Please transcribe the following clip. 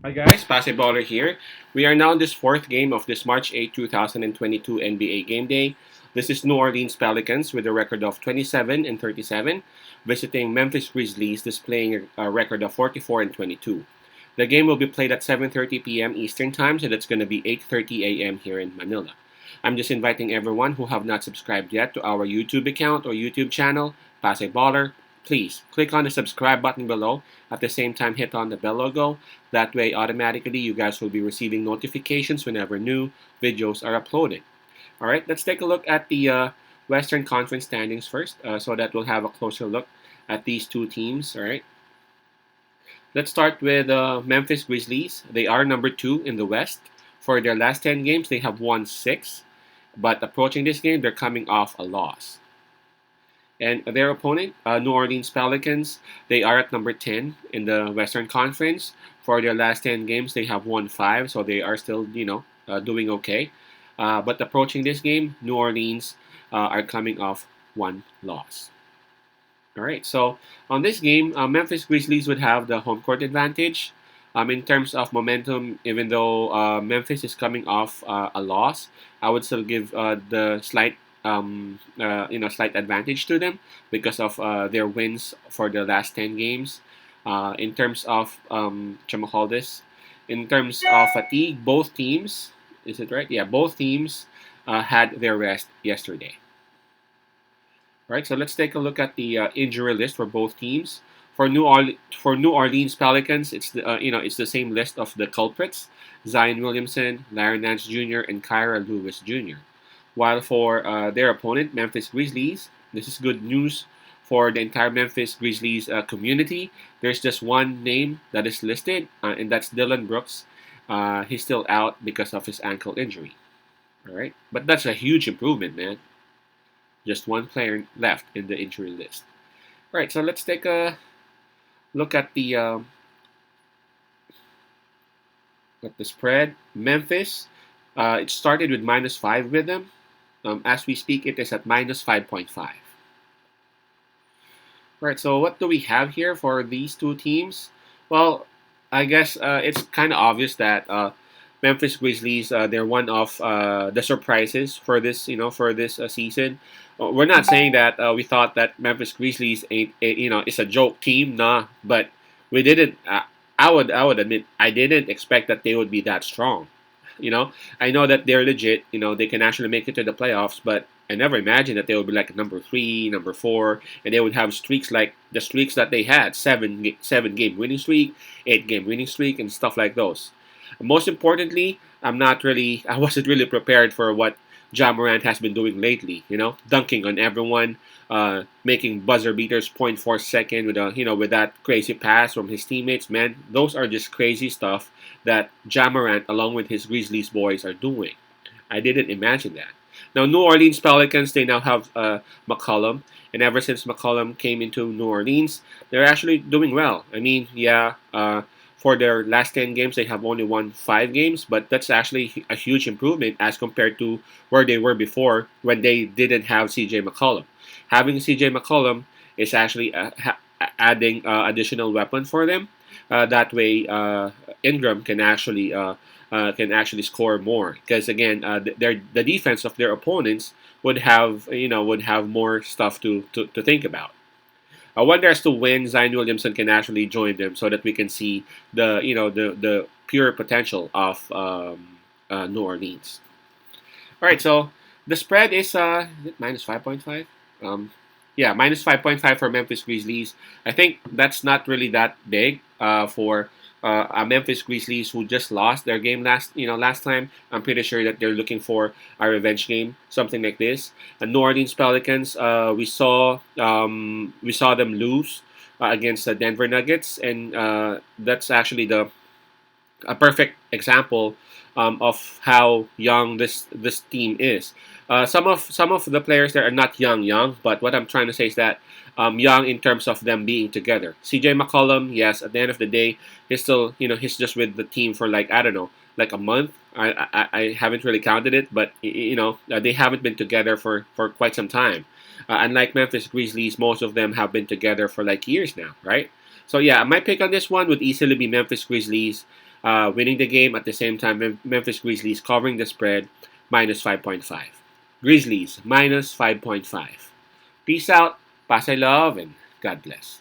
Hi guys, Basketballer here. We are now in this fourth game of this March 8, 2022 NBA Game Day. This is New Orleans Pelicans with a record of 27 and 37, visiting Memphis Grizzlies displaying a record of 44 and 22. The game will be played at 7:30 p.m. Eastern Time, so that's going to be 8:30 a.m. here in Manila. I'm just inviting everyone who have not subscribed yet to our YouTube account or YouTube channel, Basketballer. Please click on the subscribe button below. At the same time, hit on the bell logo. That way, automatically, you guys will be receiving notifications whenever new videos are uploaded. All right, let's take a look at the Western Conference standings first, so that we'll have a closer look at these two teams. All right, let's start with Memphis Grizzlies. They are number two in the West. For their last 10 games, they have won six, but approaching this game, they're coming off a loss. And their opponent, New Orleans Pelicans, they are at number 10 in the Western Conference. For their last 10 games, they have won five, so they are still, doing okay. But approaching this game, New Orleans are coming off one loss. All right, so on this game, Memphis Grizzlies would have the home court advantage. In terms of momentum, even though Memphis is coming off a loss, I would still give the slight advantage to them because of their wins for the last 10 games. In terms of in terms of fatigue, both teams, is it right? Yeah, both teams had their rest yesterday. Right, so let's take a look at the injury list for both teams. For New Orleans Pelicans, it's it's the same list of the culprits: Zion Williamson, Larry Nance Jr., and Kyra Lewis Jr. While for their opponent, Memphis Grizzlies, this is good news for the entire Memphis Grizzlies community. There's just one name that is listed, and that's Dylan Brooks. He's still out because of his ankle injury. All right, but that's a huge improvement, man. Just one player left in the injury list. All right, so let's take a look at the spread. Memphis, it started with -5 with them. As we speak, it is at -5.5. All right, so what do we have here for these two teams? Well, I guess it's kind of obvious that Memphis Grizzlies, they're one of the surprises for this, for this season. We're not saying that we thought that Memphis Grizzlies is a joke team, nah. But we didn't. I would admit I didn't expect that they would be that strong. I know that they're legit. They can actually make it to the playoffs, but I never imagined that they would be like number three, number four, and they would have streaks like the streaks that they had: seven game winning streak, 8 game winning streak, and stuff like those. Most importantly, I wasn't really prepared for what Ja Morant has been doing lately. Dunking on everyone, making buzzer beaters point 0.4 second with that crazy pass from his teammates. Man, those are just crazy stuff that Ja Morant, along with his Grizzlies boys, are doing. I didn't imagine that. Now, New Orleans Pelicans, they now have McCollum, and ever since McCollum came into New Orleans, they're actually doing well. I mean, yeah. For their last 10 games, they have only won 5 games, but that's actually a huge improvement as compared to where they were before when they didn't have CJ McCollum. Having CJ McCollum is actually adding additional weapon for them. That way, Ingram can actually score more because again, the defense of their opponents would have more stuff to think about. I wonder as to when Zion Williamson can actually join them, so that we can see the pure potential of New Orleans. All right, so the spread is it -5.5? Yeah, -5.5 for Memphis Grizzlies. I think that's not really that big for Memphis Grizzlies who just lost their game last time. I'm pretty sure that they're looking for a revenge game, something like this. And New Orleans Pelicans, we saw them lose against the Denver Nuggets, and that's actually a perfect example of how young this team is. Some of the players there are not young, but what I'm trying to say is that young in terms of them being together. CJ McCollum, yes, at the end of the day, he's just with the team for like I don't know, like a month. I haven't really counted it, but they haven't been together for quite some time. Unlike Memphis Grizzlies, most of them have been together for like years now, right? So yeah, my pick on this one would easily be Memphis Grizzlies winning the game, at the same time Memphis Grizzlies covering the spread minus 5.5. Grizzlies minus 5.5. Peace out, pass I love, and God bless.